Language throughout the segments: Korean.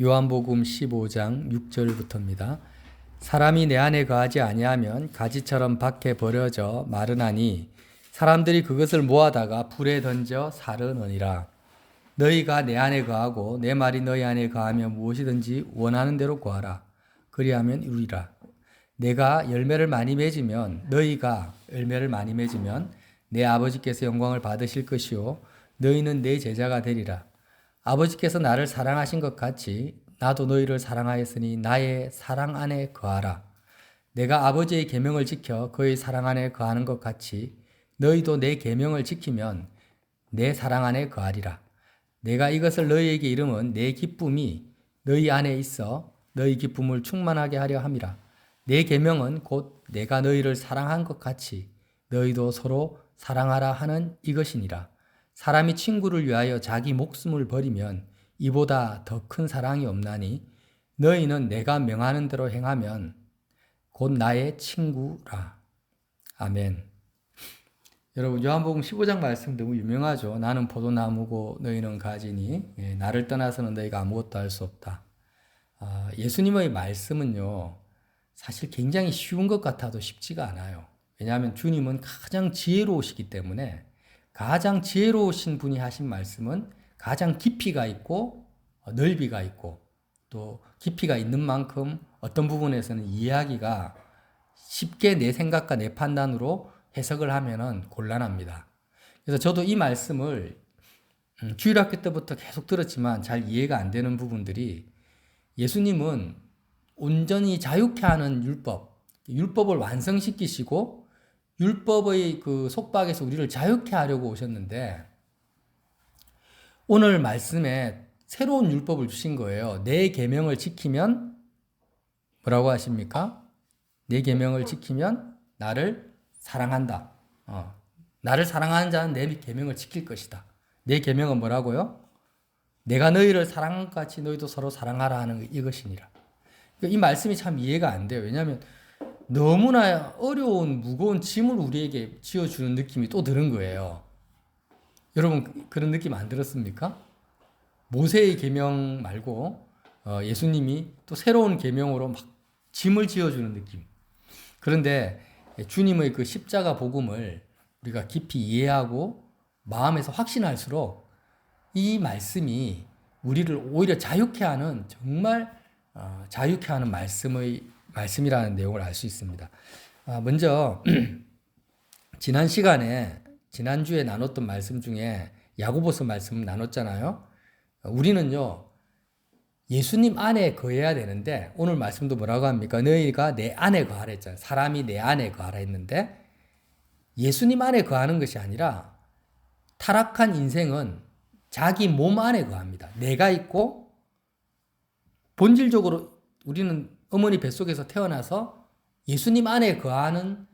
요한복음 15장 6절부터입니다. 사람이 내 안에 거하지 아니하면 가지처럼 밖에 버려져 마르나니 사람들이 그것을 모아다가 불에 던져 사르느니라. 너희가 내 안에 거하고 내 말이 너희 안에 거하면 무엇이든지 원하는 대로 구하라. 그리하면 이루리라. 내가 열매를 많이 맺으면 너희가 열매를 많이 맺으면 내 아버지께서 영광을 받으실 것이요 너희는 내 제자가 되리라. 아버지께서 나를 사랑하신 것 같이 나도 너희를 사랑하였으니 나의 사랑 안에 거하라. 내가 아버지의 계명을 지켜 그의 사랑 안에 거하는 것 같이 너희도 내 계명을 지키면 내 사랑 안에 거하리라. 내가 이것을 너희에게 이름은 내 기쁨이 너희 안에 있어 너희 기쁨을 충만하게 하려 함이라. 내 계명은 곧 내가 너희를 사랑한 것 같이 너희도 서로 사랑하라 하는 이것이니라. 사람이 친구를 위하여 자기 목숨을 버리면 이보다 더 큰 사랑이 없나니 너희는 내가 명하는 대로 행하면 곧 나의 친구라. 아멘. 여러분 요한복음 15장 말씀 너무 유명하죠. 나는 포도나무고 너희는 가지니 나를 떠나서는 너희가 아무것도 할 수 없다. 예수님의 말씀은요 사실 굉장히 쉬운 것 같아도 쉽지가 않아요. 왜냐하면 주님은 가장 지혜로우시기 때문에 가장 지혜로우신 분이 하신 말씀은 가장 깊이가 있고 넓이가 있고 또 깊이가 있는 만큼 어떤 부분에서는 이해하기가 쉽게 내 생각과 내 판단으로 해석을 하면은 곤란합니다. 그래서 저도 이 말씀을 주일학교 때부터 계속 들었지만 잘 이해가 안 되는 부분들이 예수님은 온전히 자유케 하는 율법을 완성시키시고 율법의 그 속박에서 우리를 자유케 하려고 오셨는데 오늘 말씀에 새로운 율법을 주신 거예요. 내 계명을 지키면 뭐라고 하십니까? 내 계명을 지키면 나를 사랑한다. 나를 사랑하는 자는 내 계명을 지킬 것이다. 내 계명은 뭐라고요? 내가 너희를 사랑한 것 같이 너희도 서로 사랑하라 하는 이것이니라. 이 말씀이 참 이해가 안 돼요. 왜냐하면 너무나 어려운 무거운 짐을 우리에게 지어주는 느낌이 또 드는 거예요. 여러분 그런 느낌 안 들었습니까? 모세의 계명 말고 예수님이 또 새로운 계명으로 막 짐을 지어주는 느낌. 그런데 주님의 그 십자가 복음을 우리가 깊이 이해하고 마음에서 확신할수록 이 말씀이 우리를 오히려 자유케 하는 정말 자유케 하는 말씀이라는 내용을 알 수 있습니다. 먼저 지난주에 나눴던 말씀 중에 야고보서 말씀 나눴잖아요. 우리는요 예수님 안에 거해야 되는데 오늘 말씀도 뭐라고 합니까? 너희가 내 안에 거하라 했잖아요. 사람이 내 안에 거하라 했는데 예수님 안에 거하는 것이 아니라 타락한 인생은 자기 몸 안에 거합니다. 내가 있고 본질적으로 우리는 어머니 뱃속에서 태어나서 예수님 안에 거하는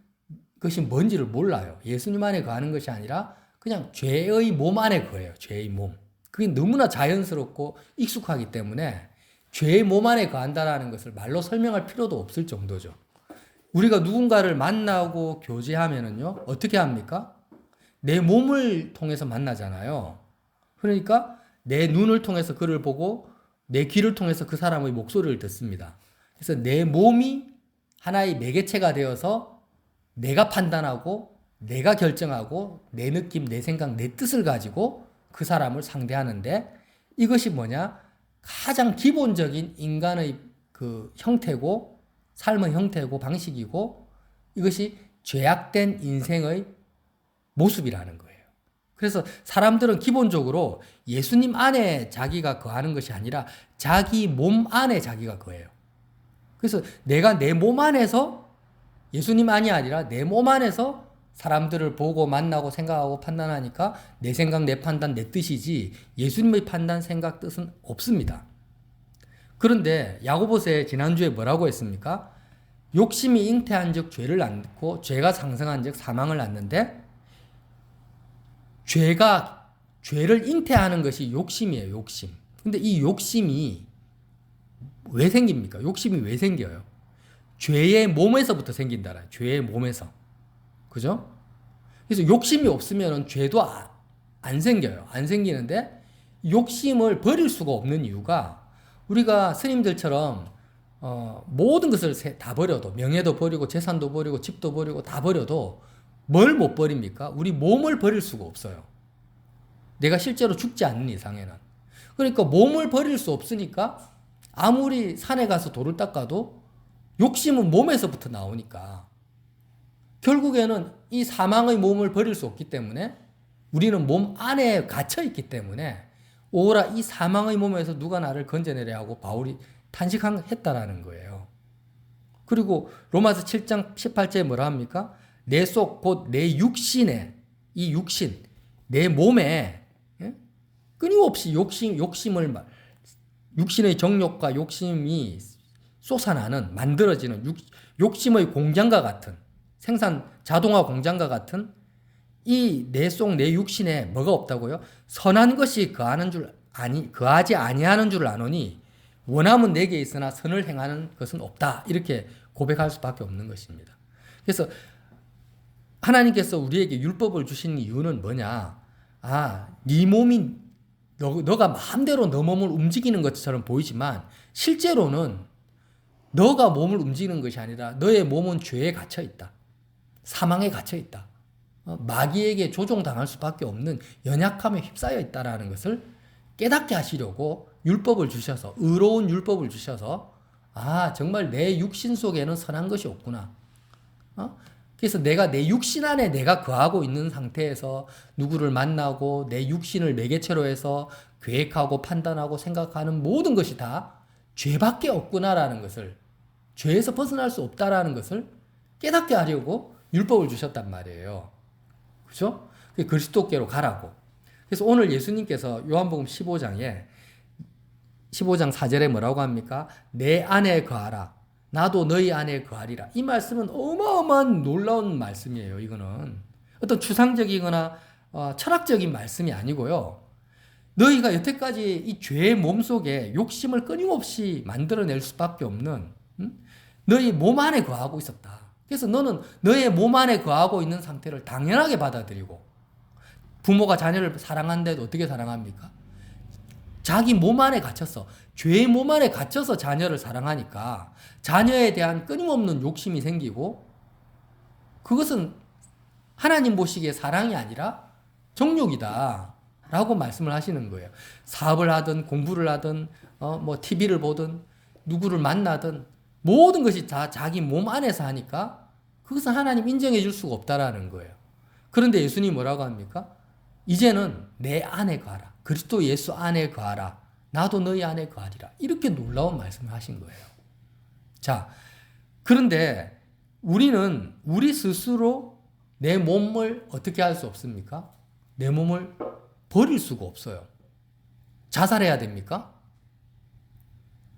것이 뭔지를 몰라요. 예수님 안에 거하는 것이 아니라 그냥 죄의 몸 안에 거해요. 죄의 몸. 그게 너무나 자연스럽고 익숙하기 때문에 죄의 몸 안에 거한다라는 것을 말로 설명할 필요도 없을 정도죠. 우리가 누군가를 만나고 교제하면은요, 어떻게 합니까? 내 몸을 통해서 만나잖아요. 그러니까 내 눈을 통해서 그를 보고 내 귀를 통해서 그 사람의 목소리를 듣습니다. 그래서 내 몸이 하나의 매개체가 되어서 내가 판단하고 내가 결정하고 내 느낌, 내 생각, 내 뜻을 가지고 그 사람을 상대하는데 이것이 뭐냐? 가장 기본적인 인간의 그 형태고 삶의 형태고 방식이고 이것이 죄악된 인생의 모습이라는 거예요. 그래서 사람들은 기본적으로 예수님 안에 자기가 거하는 것이 아니라 자기 몸 안에 자기가 거해요. 그래서 내가 내 몸 안에서 예수님 안이 아니라 내 몸 안에서 사람들을 보고 만나고 생각하고 판단하니까 내 생각, 내 판단, 내 뜻이지 예수님의 판단, 생각, 뜻은 없습니다. 그런데 야고보서에 지난주에 뭐라고 했습니까? 욕심이 잉태한 즉 죄를 낳고 죄가 상승한 즉 사망을 낳는데 죄를 잉태하는 것이 욕심이에요. 욕심. 근데 이 욕심이 왜 생깁니까? 욕심이 왜 생겨요? 죄의 몸에서부터 생긴다라. 죄의 몸에서. 그죠? 그래서 욕심이 없으면 죄도 안 생겨요. 안 생기는데 욕심을 버릴 수가 없는 이유가 우리가 스님들처럼 모든 것을 다 버려도, 명예도 버리고 재산도 버리고 집도 버리고 다 버려도 뭘 못 버립니까? 우리 몸을 버릴 수가 없어요. 내가 실제로 죽지 않는 이상에는. 그러니까 몸을 버릴 수 없으니까 아무리 산에 가서 돌을 닦아도 욕심은 몸에서부터 나오니까 결국에는 이 사망의 몸을 버릴 수 없기 때문에 우리는 몸 안에 갇혀 있기 때문에 오라 이 사망의 몸에서 누가 나를 건져내려 하고 바울이 탄식했다라는 거예요. 그리고 로마서 7장 18절에 뭐라 합니까? 내 속 곧 내 육신에, 이 육신, 내 몸에 끊임없이 육신의 정욕과 욕심이 솟아나는, 만들어지는 욕심의 공장과 같은, 생산 자동화 공장과 같은 이 내 속 내 육신에 뭐가 없다고요? 선한 것이 거하지 아니하는 줄 아노니 원함은 내게 있으나 선을 행하는 것은 없다. 이렇게 고백할 수밖에 없는 것입니다. 그래서 하나님께서 우리에게 율법을 주신 이유는 뭐냐? 네 몸이 너가 마음대로 너 몸을 움직이는 것처럼 보이지만 실제로는 너가 몸을 움직이는 것이 아니라 너의 몸은 죄에 갇혀 있다. 사망에 갇혀 있다. 마귀에게 조종당할 수밖에 없는 연약함에 휩싸여 있다라는 것을 깨닫게 하시려고 율법을 주셔서, 의로운 율법을 주셔서 정말 내 육신 속에는 선한 것이 없구나. 그래서 내가 내 육신 안에 내가 거하고 있는 상태에서 누구를 만나고 내 육신을 매개체로 해서 계획하고 판단하고 생각하는 모든 것이 다 죄밖에 없구나라는 것을, 죄에서 벗어날 수 없다라는 것을 깨닫게 하려고 율법을 주셨단 말이에요. 그죠? 그리스도께로 가라고. 그래서 오늘 예수님께서 요한복음 15장 4절에 뭐라고 합니까? 내 안에 거하라. 나도 너희 안에 거하리라. 이 말씀은 어마어마한 놀라운 말씀이에요. 이거는 어떤 추상적이거나 철학적인 말씀이 아니고요. 너희가 여태까지 이 죄의 몸속에 욕심을 끊임없이 만들어낼 수밖에 없는 너희 몸 안에 거하고 있었다. 그래서 너는 너의 몸 안에 거하고 있는 상태를 당연하게 받아들이고, 부모가 자녀를 사랑하는데도 어떻게 사랑합니까? 자기 몸 안에 갇혔어. 죄의 몸 안에 갇혀서 자녀를 사랑하니까 자녀에 대한 끊임없는 욕심이 생기고, 그것은 하나님 보시기에 사랑이 아니라 정욕이다 라고 말씀을 하시는 거예요. 사업을 하든 공부를 하든 TV를 보든 누구를 만나든 모든 것이 다 자기 몸 안에서 하니까 그것은 하나님 인정해 줄 수가 없다라는 거예요. 그런데 예수님이 뭐라고 합니까? 이제는 내 안에 거하라. 그리스도 예수 안에 거하라. 나도 너희 안에 거하리라. 이렇게 놀라운 말씀을 하신 거예요. 자, 그런데 우리는 우리 스스로 내 몸을 어떻게 할 수 없습니까? 내 몸을 버릴 수가 없어요. 자살해야 됩니까?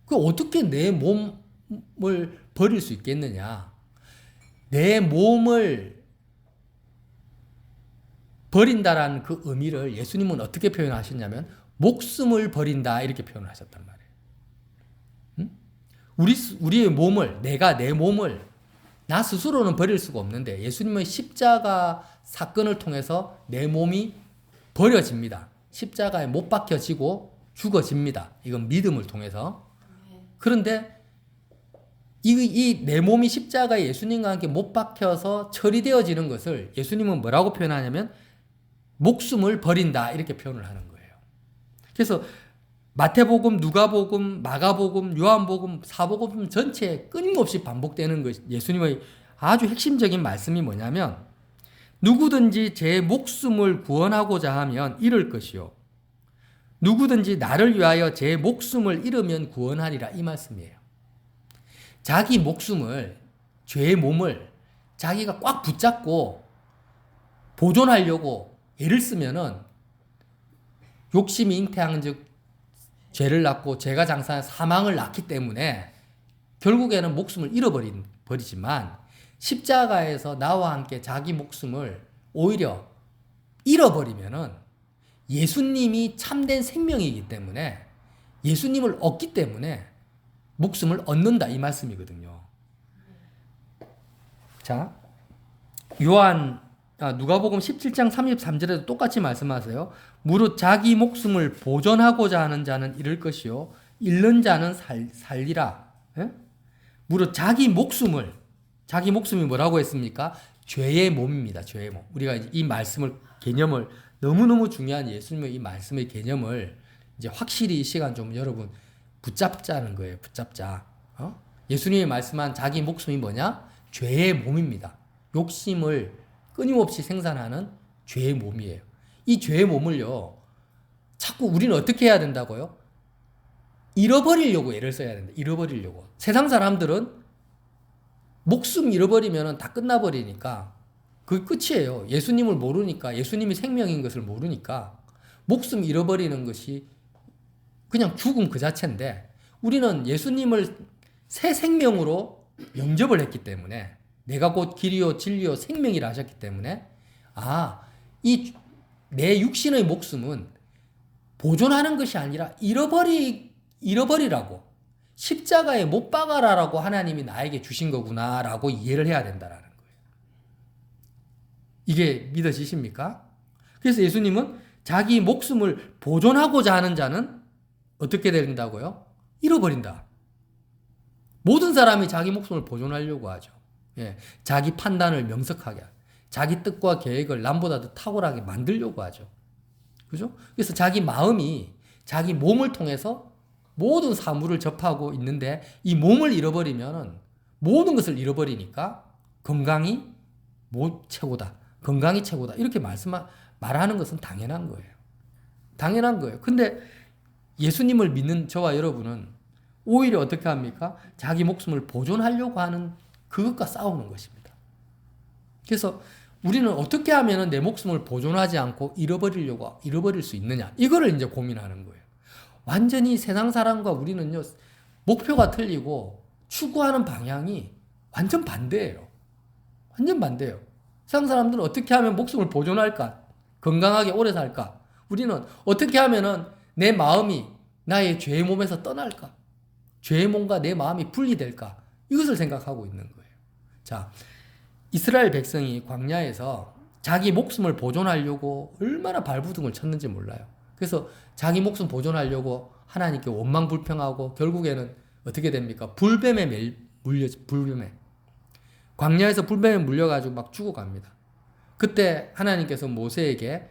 그 어떻게 내 몸을 버릴 수 있겠느냐? 내 몸을 버린다라는 그 의미를 예수님은 어떻게 표현하셨냐면 목숨을 버린다 이렇게 표현을 하셨단 말이에요. 우리의 몸을, 내가 내 몸을 나 스스로는 버릴 수가 없는데 예수님의 십자가 사건을 통해서 내 몸이 버려집니다. 십자가에 못 박혀지고 죽어집니다. 이건 믿음을 통해서. 그런데 이 내 몸이 십자가에 예수님과 함께 못 박혀서 처리되어지는 것을 예수님은 뭐라고 표현하냐면 목숨을 버린다 이렇게 표현을 하는 거예요. 그래서 마태복음, 누가복음, 마가복음, 요한복음, 사복음 전체에 끊임없이 반복되는 것, 예수님의 아주 핵심적인 말씀이 뭐냐면 누구든지 제 목숨을 구원하고자 하면 잃을 것이요. 누구든지 나를 위하여 제 목숨을 잃으면 구원하리라 이 말씀이에요. 자기 목숨을, 죄의 몸을 자기가 꽉 붙잡고 보존하려고 애를 쓰면은 욕심이 잉태한 즉 죄를 낳고 죄가 장사한 사망을 낳기 때문에 결국에는 목숨을 잃어버리지만 십자가에서 나와 함께 자기 목숨을 오히려 잃어버리면은 예수님이 참된 생명이기 때문에 예수님을 얻기 때문에 목숨을 얻는다 이 말씀이거든요. 자, 누가복음 17장 33절에도 똑같이 말씀하세요. 무릇 자기 목숨을 보존하고자 하는 자는 잃을 것이요 잃는 자는 살리라. 예? 무릇 자기 목숨이 뭐라고 했습니까? 죄의 몸입니다. 죄의 몸. 우리가 이 말씀을 개념을 너무너무 중요한 예수님의 이 말씀의 개념을 이제 확실히 이 시간 좀 여러분 붙잡자는 거예요. 붙잡자. 예수님이 말씀한 자기 목숨이 뭐냐? 죄의 몸입니다. 욕심을 끊임없이 생산하는 죄의 몸이에요. 이 죄의 몸을요, 자꾸 우리는 어떻게 해야 된다고요? 잃어버리려고 애를 써야 된다. 잃어버리려고. 세상 사람들은 목숨 잃어버리면 다 끝나버리니까 그게 끝이에요. 예수님을 모르니까, 예수님이 생명인 것을 모르니까 목숨 잃어버리는 것이 그냥 죽음 그 자체인데, 우리는 예수님을 새 생명으로 영접을 했기 때문에, 내가 곧 길이요 진리요 생명이라 하셨기 때문에, 이 내 육신의 목숨은 보존하는 것이 아니라 잃어버리라고, 십자가에 못 박아라라고 하나님이 나에게 주신 거구나라고 이해를 해야 된다라는 거예요. 이게 믿어지십니까? 그래서 예수님은 자기 목숨을 보존하고자 하는 자는 어떻게 된다고요? 잃어버린다. 모든 사람이 자기 목숨을 보존하려고 하죠. 예, 자기 판단을 명석하게, 자기 뜻과 계획을 남보다 더 탁월하게 만들려고 하죠. 그죠? 그래서 자기 마음이 자기 몸을 통해서 모든 사물을 접하고 있는데, 이 몸을 잃어버리면 모든 것을 잃어버리니까 건강이 최고다. 건강이 최고다. 이렇게 말하는 것은 당연한 거예요. 당연한 거예요. 근데 예수님을 믿는 저와 여러분은 오히려 어떻게 합니까? 자기 목숨을 보존하려고 하는 그것과 싸우는 것입니다. 그래서 우리는 어떻게 하면 내 목숨을 보존하지 않고 잃어버릴 수 있느냐? 이거를 이제 고민하는 거예요. 완전히 세상 사람과 우리는요, 목표가 틀리고 추구하는 방향이 완전 반대예요. 완전 반대예요. 세상 사람들은 어떻게 하면 목숨을 보존할까? 건강하게 오래 살까? 우리는 어떻게 하면은 내 마음이 나의 죄의 몸에서 떠날까? 죄의 몸과 내 마음이 분리될까? 이것을 생각하고 있는 거예요. 자, 이스라엘 백성이 광야에서 자기 목숨을 보존하려고 얼마나 발부둥을 쳤는지 몰라요. 그래서 자기 목숨 보존하려고 하나님께 원망불평하고 결국에는 어떻게 됩니까? 불뱀에 불뱀에. 광야에서 불뱀에 물려가지고 막 죽어갑니다. 그때 하나님께서 모세에게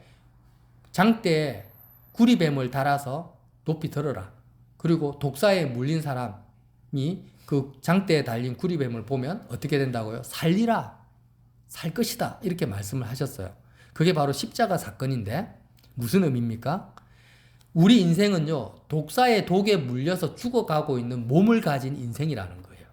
장대에 구리뱀을 달아서 높이 들어라. 그리고 독사에 물린 사람이 그 장대에 달린 구리뱀을 보면 어떻게 된다고요? 살리라. 살 것이다. 이렇게 말씀을 하셨어요. 그게 바로 십자가 사건인데 무슨 의미입니까? 우리 인생은요, 독사의 독에 물려서 죽어가고 있는 몸을 가진 인생이라는 거예요.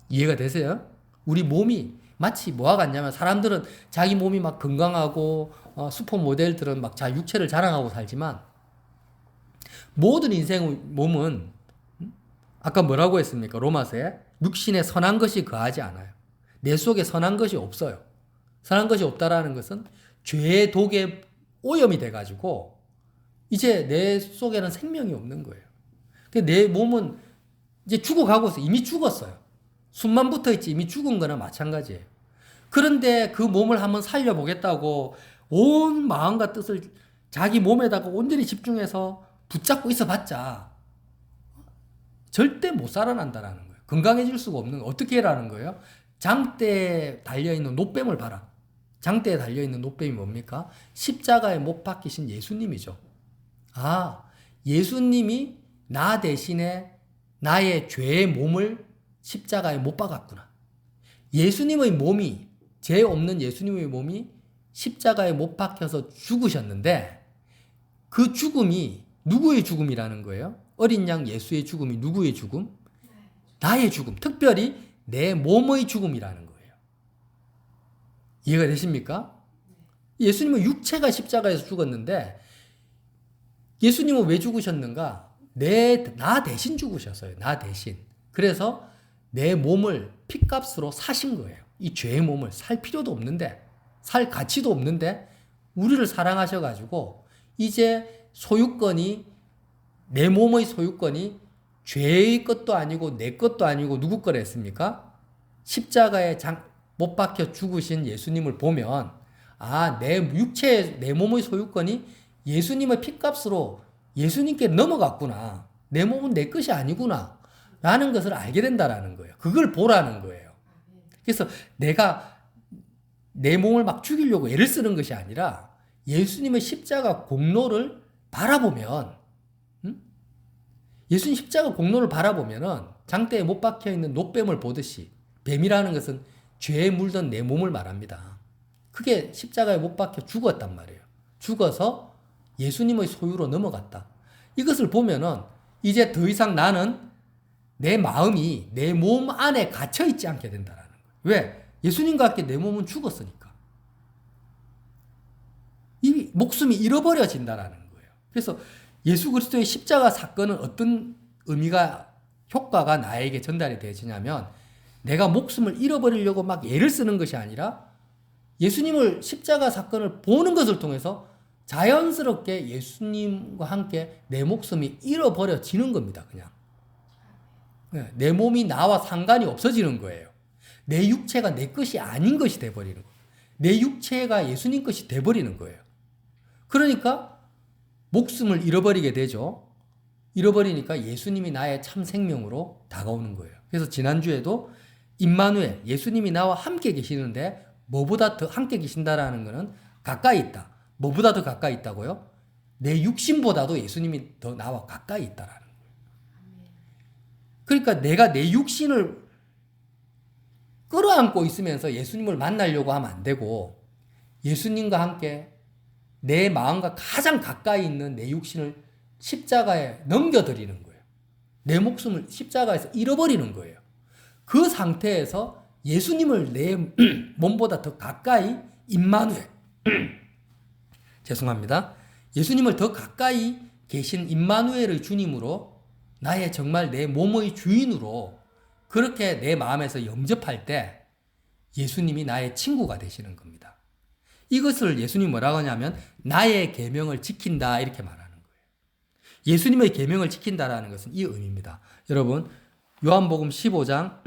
이해가 되세요? 우리 몸이 마치 뭐와 같냐면, 사람들은 자기 몸이 막 건강하고 슈퍼 모델들은 막 육체를 자랑하고 살지만, 모든 인생의 몸은 아까 뭐라고 했습니까? 로마서에 육신에 선한 것이 거하지 않아요. 내 속에 선한 것이 없어요. 선한 것이 없다라는 것은 죄의 독에 오염이 돼가지고 이제 내 속에는 생명이 없는 거예요. 내 몸은 이제 죽어가고 있어요. 이미 죽었어요. 숨만 붙어있지 이미 죽은 거나 마찬가지예요. 그런데 그 몸을 한번 살려보겠다고 온 마음과 뜻을 자기 몸에다가 온전히 집중해서 붙잡고 있어봤자 절대 못 살아난다라는 거예요. 건강해질 수가 없는 거예요. 어떻게 해라는 거예요? 장대에 달려있는 노뱀을 봐라. 장대에 달려있는 노뱀이 뭡니까? 십자가에 못 박히신 예수님이죠. 예수님이 나 대신에 나의 죄의 몸을 십자가에 못 박았구나. 예수님의 몸이, 죄 없는 예수님의 몸이 십자가에 못 박혀서 죽으셨는데, 그 죽음이 누구의 죽음이라는 거예요? 어린 양 예수의 죽음이 누구의 죽음? 나의 죽음. 특별히 내 몸의 죽음이라는 거예요. 이해가 되십니까? 예수님은 육체가 십자가에서 죽었는데, 예수님은 왜 죽으셨는가? 나 대신 죽으셨어요. 나 대신. 그래서 내 몸을 핏값으로 사신 거예요. 이 죄의 몸을 살 필요도 없는데, 살 가치도 없는데 우리를 사랑하셔가지고 이제 소유권이, 내 몸의 소유권이 죄의 것도 아니고 내 것도 아니고 누구 거라 했습니까? 십자가에 못 박혀 죽으신 예수님을 보면 내 육체의, 내 몸의 소유권이 예수님의 핏값으로 예수님께 넘어갔구나. 내 몸은 내 것이 아니구나. 라는 것을 알게 된다라는 거예요. 그걸 보라는 거예요. 그래서 내가 내 몸을 막 죽이려고 애를 쓰는 것이 아니라 예수님의 십자가 공로를 바라보면, 예수님 십자가 공로를 바라보면은 장대에 못 박혀 있는 노뱀을 보듯이, 뱀이라는 것은 죄에 물든 내 몸을 말합니다. 그게 십자가에 못 박혀 죽었단 말이에요. 죽어서 예수님의 소유로 넘어갔다. 이것을 보면은 이제 더 이상 나는 내 마음이 내 몸 안에 갇혀 있지 않게 된다라는 거예요. 왜? 예수님과 함께 내 몸은 죽었으니까. 이 목숨이 잃어버려진다라는 거예요. 그래서 예수 그리스도의 십자가 사건은 어떤 의미가, 효과가 나에게 전달이 되어지냐면, 내가 목숨을 잃어버리려고 막 애를 쓰는 것이 아니라 예수님을 십자가 사건을 보는 것을 통해서 자연스럽게 예수님과 함께 내 목숨이 잃어버려지는 겁니다. 그냥. 내 몸이 나와 상관이 없어지는 거예요. 내 육체가 내 것이 아닌 것이 돼버리는 거예요. 내 육체가 예수님 것이 돼버리는 거예요. 그러니까 목숨을 잃어버리게 되죠. 잃어버리니까 예수님이 나의 참 생명으로 다가오는 거예요. 그래서 지난주에도 임마누엘, 예수님이 나와 함께 계시는데 뭐보다 더 함께 계신다라는 것은 가까이 있다. 뭐보다 더 가까이 있다고요? 내 육신보다도 예수님이 더 나와 가까이 있다라는 거예요. 그러니까 내가 내 육신을 끌어안고 있으면서 예수님을 만나려고 하면 안 되고, 예수님과 함께 내 마음과 가장 가까이 있는 내 육신을 십자가에 넘겨드리는 거예요. 내 목숨을 십자가에서 잃어버리는 거예요. 그 상태에서 예수님을 내 몸보다 더 가까이, 임마누엘, 죄송합니다. 예수님을 더 가까이 계신 임마누엘의 주님으로, 나의 정말 내 몸의 주인으로 그렇게 내 마음에서 영접할 때 예수님이 나의 친구가 되시는 겁니다. 이것을 예수님이 뭐라고 하냐면 나의 계명을 지킨다 이렇게 말하는 거예요. 예수님의 계명을 지킨다라는 것은 이 의미입니다. 여러분 요한복음 15장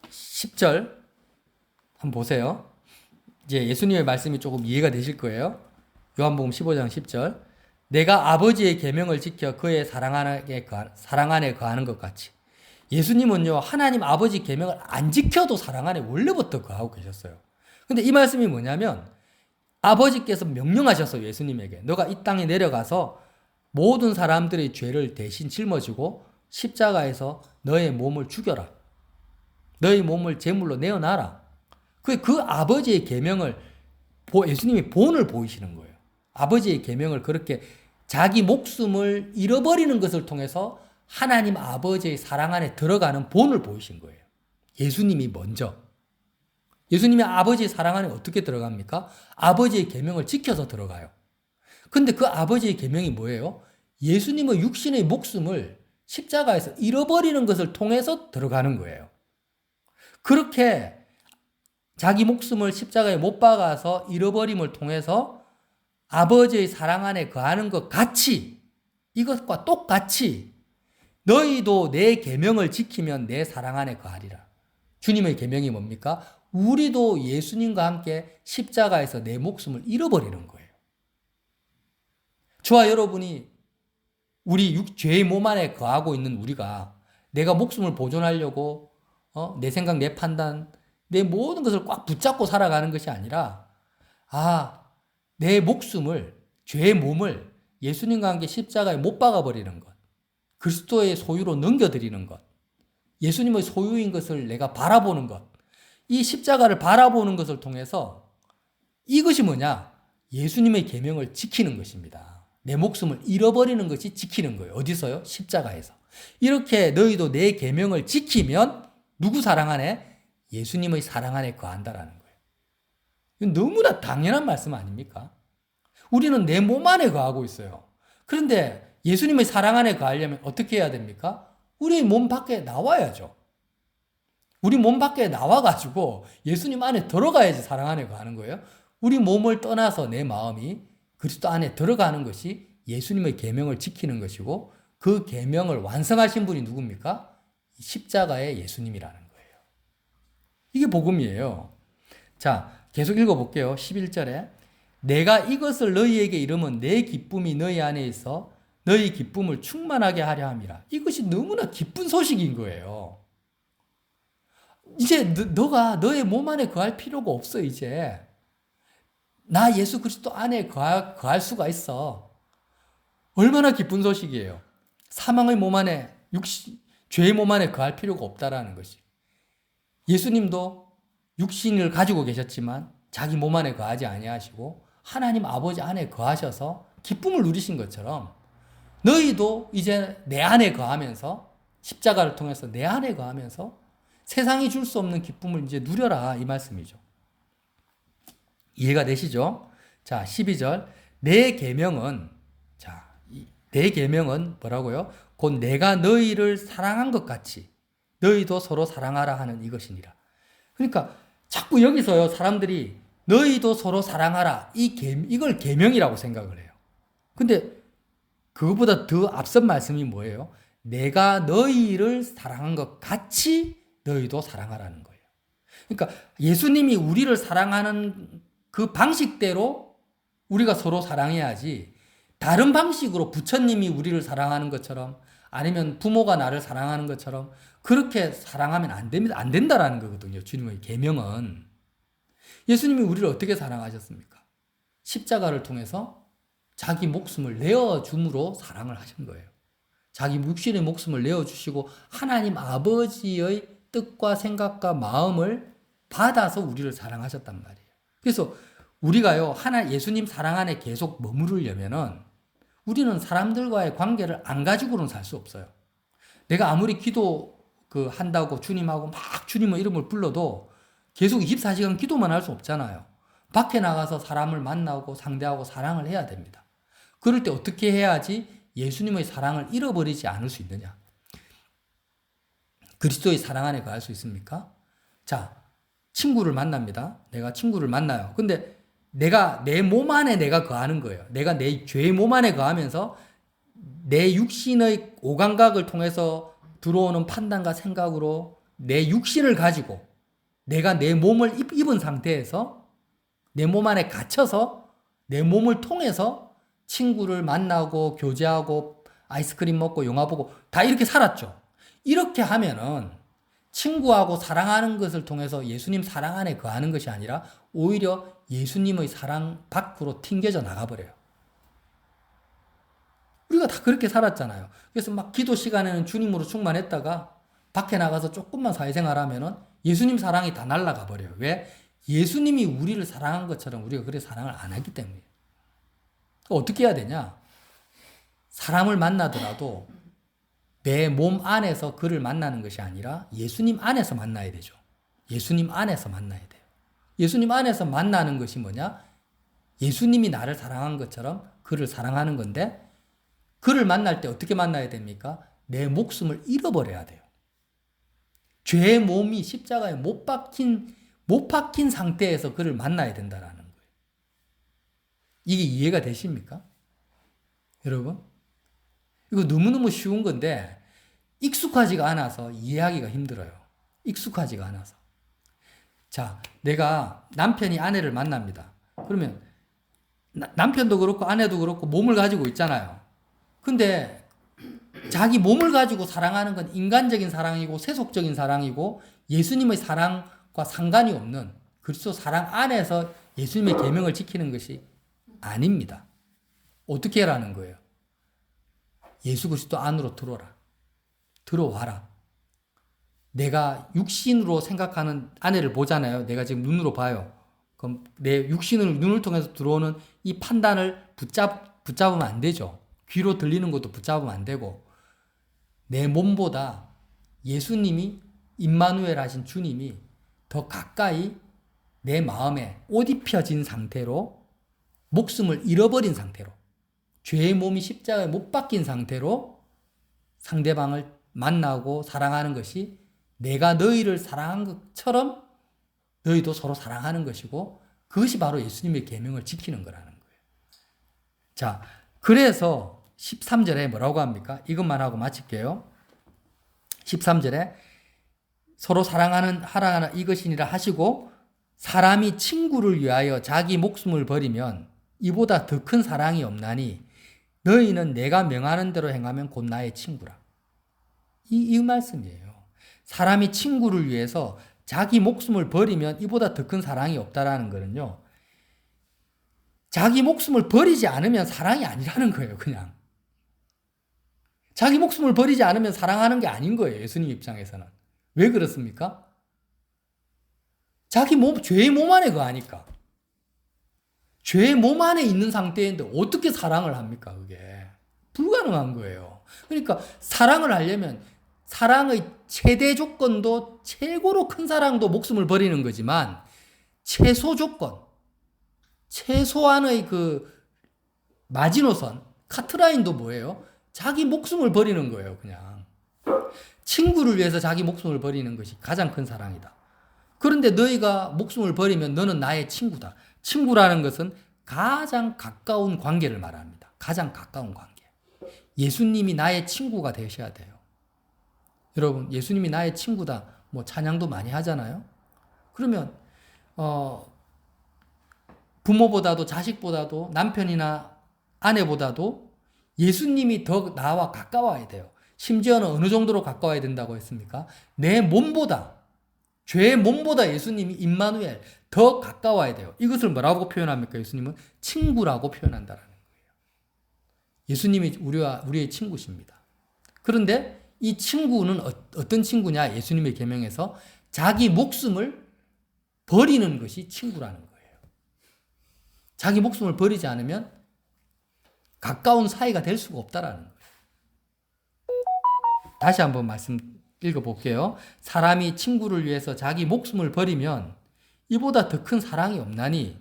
10절 한번 보세요. 이제 예수님의 말씀이 조금 이해가 되실 거예요. 요한복음 15장 10절. 내가 아버지의 계명을 지켜 그의 사랑 안에 거하는 것 같이. 예수님은요, 하나님 아버지 계명을 안 지켜도 사랑 안에 원래부터 거하고 계셨어요. 근데 이 말씀이 뭐냐면 아버지께서 명령하셨어요, 예수님에게. 너가 이 땅에 내려가서 모든 사람들의 죄를 대신 짊어지고 십자가에서 너의 몸을 죽여라. 너의 몸을 제물로 내어놔라. 그 아버지의 계명을 예수님이 본을 보이시는 거예요. 아버지의 계명을 그렇게 자기 목숨을 잃어버리는 것을 통해서 하나님 아버지의 사랑 안에 들어가는 본을 보이신 거예요. 예수님이 먼저. 예수님이 아버지의 사랑 안에 어떻게 들어갑니까? 아버지의 계명을 지켜서 들어가요. 근데 그 아버지의 계명이 뭐예요? 예수님의 육신의 목숨을 십자가에서 잃어버리는 것을 통해서 들어가는 거예요. 그렇게 자기 목숨을 십자가에 못 박아서 잃어버림을 통해서 아버지의 사랑 안에 거하는 것 같이, 이것과 똑같이 너희도 내 계명을 지키면 내 사랑 안에 거하리라. 주님의 계명이 뭡니까? 우리도 예수님과 함께 십자가에서 내 목숨을 잃어버리는 거예요. 저와 여러분이 우리 죄의 몸 안에 거하고 있는 우리가 내가 목숨을 보존하려고 내 생각, 내 판단, 내 모든 것을 꽉 붙잡고 살아가는 것이 아니라 내 목숨을, 죄의 몸을 예수님과 함께 십자가에 못 박아버리는 것, 그리스도의 소유로 넘겨드리는 것, 예수님의 소유인 것을 내가 바라보는 것, 이 십자가를 바라보는 것을 통해서 이것이 뭐냐? 예수님의 계명을 지키는 것입니다. 내 목숨을 잃어버리는 것이 지키는 거예요. 어디서요? 십자가에서. 이렇게 너희도 내 계명을 지키면 누구 사랑 안에? 예수님의 사랑 안에 거한다라는 거예요. 이건 너무나 당연한 말씀 아닙니까? 우리는 내 몸 안에 거하고 있어요. 그런데 예수님의 사랑 안에 거하려면 어떻게 해야 됩니까? 우리 몸 밖에 나와야죠. 우리 몸 밖에 나와가지고 예수님 안에 들어가야지 사랑 안에 거하는 거예요. 우리 몸을 떠나서 내 마음이 그리스도 안에 들어가는 것이 예수님의 계명을 지키는 것이고, 그 계명을 완성하신 분이 누굽니까? 십자가의 예수님이라는 거예요. 이게 복음이에요. 자, 계속 읽어볼게요. 11절에 내가 이것을 너희에게 이르면 내 기쁨이 너희 안에 있어 너희 기쁨을 충만하게 하려 함이라. 이것이 너무나 기쁜 소식인 거예요. 이제 너가 너의 몸 안에 거할 필요가 없어. 이제 나 예수 그리스도 안에 거할 수가 있어. 얼마나 기쁜 소식이에요. 사망의 몸 안에 죄의 몸 안에 거할 필요가 없다라는 것이. 예수님도 육신을 가지고 계셨지만 자기 몸 안에 거하지 아니하시고 하나님 아버지 안에 거하셔서 기쁨을 누리신 것처럼 너희도 이제 내 안에 거하면서 십자가를 통해서 내 안에 거하면서 세상이 줄 수 없는 기쁨을 이제 누려라 이 말씀이죠. 이해가 되시죠? 자, 12절. 내 계명은 내 계명은 뭐라고요? 곧 내가 너희를 사랑한 것 같이 너희도 서로 사랑하라 하는 이것이니라. 그러니까 자꾸 여기서요 사람들이 너희도 서로 사랑하라 이걸 계명이라고 생각을 해요. 근데 그것보다 더 앞선 말씀이 뭐예요? 내가 너희를 사랑한 것 같이 너희도 사랑하라는 거예요. 그러니까 예수님이 우리를 사랑하는 그 방식대로 우리가 서로 사랑해야지 다른 방식으로 부처님이 우리를 사랑하는 것처럼 아니면 부모가 나를 사랑하는 것처럼 그렇게 사랑하면 안 됩니다. 안 된다라는 거거든요. 주님의 계명은. 예수님이 우리를 어떻게 사랑하셨습니까? 십자가를 통해서 자기 목숨을 내어줌으로 사랑을 하신 거예요. 자기 육신의 목숨을 내어주시고 하나님 아버지의 뜻과 생각과 마음을 받아서 우리를 사랑하셨단 말이에요. 그래서 우리가요, 예수님 사랑 안에 계속 머무르려면은 우리는 사람들과의 관계를 안 가지고는 살 수 없어요. 내가 아무리 한다고 주님하고 막 주님의 이름을 불러도 계속 24시간 기도만 할 수 없잖아요. 밖에 나가서 사람을 만나고 상대하고 사랑을 해야 됩니다. 그럴 때 어떻게 해야지 예수님의 사랑을 잃어버리지 않을 수 있느냐? 그리스도의 사랑 안에 거할 수 있습니까? 자, 친구를 만납니다. 내가 친구를 만나요. 근데 내 몸 안에 내가 거하는 거예요. 내가 내 죄의 몸 안에 거하면서 내 육신의 오감각을 통해서 들어오는 판단과 생각으로 내 육신을 가지고 내가 내 몸을 입은 상태에서 내 몸 안에 갇혀서 내 몸을 통해서 친구를 만나고 교제하고 아이스크림 먹고 영화 보고 다 이렇게 살았죠. 이렇게 하면은 친구하고 사랑하는 것을 통해서 예수님 사랑 안에 거하는 것이 아니라 오히려 예수님의 사랑 밖으로 튕겨져 나가버려요. 우리가 다 그렇게 살았잖아요. 그래서 막 기도 시간에는 주님으로 충만했다가 밖에 나가서 조금만 사회생활하면은 예수님 사랑이 다 날아가 버려요. 왜? 예수님이 우리를 사랑한 것처럼 우리가 그렇게 사랑을 안 하기 때문에. 어떻게 해야 되냐? 사람을 만나더라도 내 몸 안에서 그를 만나는 것이 아니라 예수님 안에서 만나야 되죠. 예수님 안에서 만나야 돼요. 예수님 안에서 만나는 것이 뭐냐? 예수님이 나를 사랑한 것처럼 그를 사랑하는 건데 그를 만날 때 어떻게 만나야 됩니까? 내 목숨을 잃어버려야 돼요. 죄의 몸이 십자가에 못 박힌 상태에서 그를 만나야 된다라는 거예요. 이게 이해가 되십니까? 여러분? 이거 너무너무 쉬운 건데 익숙하지가 않아서 이해하기가 힘들어요. 익숙하지가 않아서. 자, 내가 남편이 아내를 만납니다. 그러면 남편도 그렇고 아내도 그렇고 몸을 가지고 있잖아요. 근데 자기 몸을 가지고 사랑하는 건 인간적인 사랑이고 세속적인 사랑이고 예수님의 사랑과 상관이 없는 그리스도 사랑 안에서 예수님의 계명을 지키는 것이 아닙니다. 어떻게 하라는 거예요? 예수 그리스도 안으로 들어와라. 내가 육신으로 생각하는 아내를 보잖아요. 내가 지금 눈으로 봐요. 그럼 내 눈을 통해서 들어오는 이 판단을 붙잡으면 안 되죠. 귀로 들리는 것도 붙잡으면 안 되고 내 몸보다 예수님이 임마누엘 하신 주님이 더 가까이 내 마음에 옷 입혀진 상태로 목숨을 잃어버린 상태로 죄의 몸이 십자가에 못 박힌 상태로 상대방을 만나고 사랑하는 것이 내가 너희를 사랑한 것처럼 너희도 서로 사랑하는 것이고 그것이 바로 예수님의 계명을 지키는 거라는 거예요. 자, 그래서 13절에 뭐라고 합니까? 이것만 하고 마칠게요. 13절에 서로 하라 이것이니라 하시고 사람이 친구를 위하여 자기 목숨을 버리면 이보다 더 큰 사랑이 없나니 너희는 내가 명하는 대로 행하면 곧 나의 친구라. 이 말씀이에요. 사람이 친구를 위해서 자기 목숨을 버리면 이보다 더 큰 사랑이 없다라는 거는요. 자기 목숨을 버리지 않으면 사랑이 아니라는 거예요. 그냥. 자기 목숨을 버리지 않으면 사랑하는 게 아닌 거예요. 예수님 입장에서는. 왜 그렇습니까? 자기 죄의 몸 안에 거하니까. 죄의 몸 안에 있는 상태인데 어떻게 사랑을 합니까? 그게. 불가능한 거예요. 그러니까 사랑을 하려면 사랑의 최대 조건도 최고로 큰 사랑도 목숨을 버리는 거지만 최소 조건, 최소한의 그 마지노선, 카트라인도 뭐예요? 자기 목숨을 버리는 거예요, 그냥. 친구를 위해서 자기 목숨을 버리는 것이 가장 큰 사랑이다. 그런데 너희가 목숨을 버리면 너는 나의 친구다. 친구라는 것은 가장 가까운 관계를 말합니다. 가장 가까운 관계. 예수님이 나의 친구가 되셔야 돼요. 여러분, 예수님이 나의 친구다. 뭐 찬양도 많이 하잖아요. 그러면 부모보다도 자식보다도 남편이나 아내보다도 예수님이 더 나와 가까워야 돼요. 심지어는 어느 정도로 가까워야 된다고 했습니까? 내 몸보다, 죄의 몸보다 예수님이 임마누엘 더 가까워야 돼요. 이것을 뭐라고 표현합니까? 예수님은 친구라고 표현한다는 거예요. 예수님이 우리의 친구십니다. 그런데 이 친구는 어떤 친구냐? 예수님의 계명에서 자기 목숨을 버리는 것이 친구라는 거예요. 자기 목숨을 버리지 않으면 가까운 사이가 될 수가 없다라는 거예요. 다시 한번 말씀 읽어볼게요. 사람이 친구를 위해서 자기 목숨을 버리면 이보다 더 큰 사랑이 없나니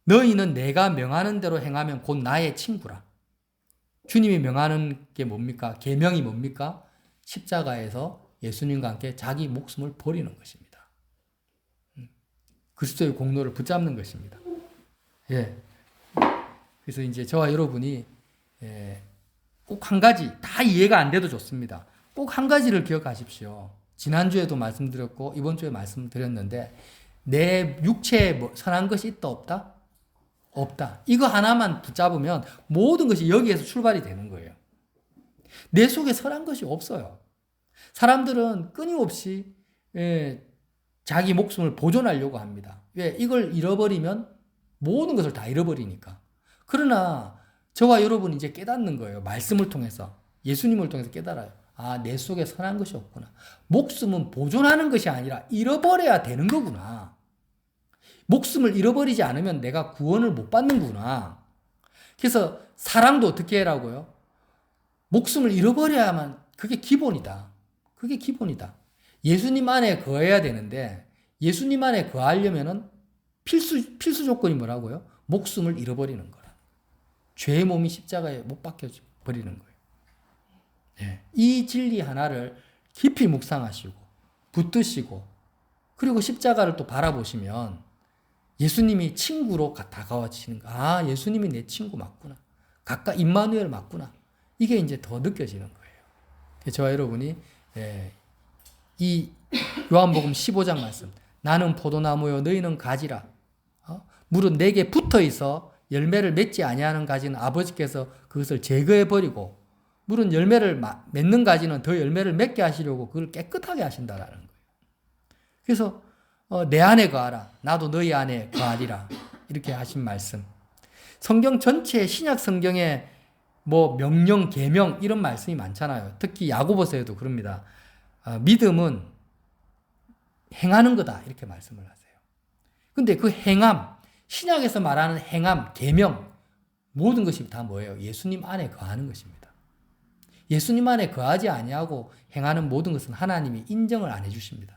너희는 내가 명하는 대로 행하면 곧 나의 친구라. 주님이 명하는 게 뭡니까? 계명이 뭡니까? 십자가에서 예수님과 함께 자기 목숨을 버리는 것입니다. 그리스도의 공로를 붙잡는 것입니다. 예. 그래서 이제 저와 여러분이 꼭 한 가지, 다 이해가 안 돼도 좋습니다. 꼭 한 가지를 기억하십시오. 지난주에도 말씀드렸고 이번 주에 말씀드렸는데 내 육체에 선한 것이 있다 없다? 없다. 이거 하나만 붙잡으면 모든 것이 여기에서 출발이 되는 거예요. 내 속에 선한 것이 없어요. 사람들은 끊임없이 자기 목숨을 보존하려고 합니다. 왜? 이걸 잃어버리면 모든 것을 다 잃어버리니까. 그러나 저와 여러분이 이제 깨닫는 거예요. 말씀을 통해서. 예수님을 통해서 깨달아요. 아, 내 속에 선한 것이 없구나. 목숨은 보존하는 것이 아니라 잃어버려야 되는 거구나. 목숨을 잃어버리지 않으면 내가 구원을 못 받는구나. 그래서 사랑도 어떻게 해라고요? 목숨을 잃어버려야만 그게 기본이다. 그게 기본이다. 예수님 안에 거해야 되는데 예수님 안에 거하려면은 필수 조건이 뭐라고요? 목숨을 잃어버리는 거라. 죄의 몸이 십자가에 못 박혀 버리는 거예요. 네. 이 진리 하나를 깊이 묵상하시고 붙드시고 그리고 십자가를 또 바라보시면 예수님이 친구로 다가와지는 거. 아, 예수님이 내 친구 맞구나. 임마누엘 맞구나. 이게 이제 더 느껴지는 거예요. 저와 여러분이 이 요한복음 15장 말씀. 나는 포도나무요 너희는 가지라. 물은 내게 붙어 있어 열매를 맺지 아니하는 가지는 아버지께서 그것을 제거해 버리고 물은 열매를 맺는 가지는 더 열매를 맺게 하시려고 그걸 깨끗하게 하신다라는 거예요. 그래서 내 안에 거하라. 나도 너희 안에 거하리라. 이렇게 하신 말씀. 성경 전체 신약 성경에 뭐 명령, 계명 이런 말씀이 많잖아요. 특히 야고보서에도 그럽니다. 믿음은 행하는 거다. 이렇게 말씀을 하세요. 근데 그 행함, 신약에서 말하는 행함, 계명 모든 것이 다 뭐예요? 예수님 안에 거하는 것입니다. 예수님 안에 거하지 아니하고 행하는 모든 것은 하나님이 인정을 안 해주십니다.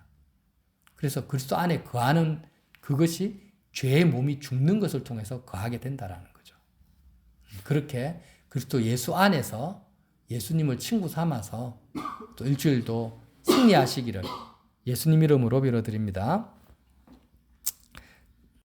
그래서 그리스도 안에 거하는 그것이 죄의 몸이 죽는 것을 통해서 거하게 된다라는 거죠. 그렇게 그리스도 예수 안에서 예수님을 친구 삼아서 또 일주일도 승리하시기를 예수님 이름으로 빌어드립니다.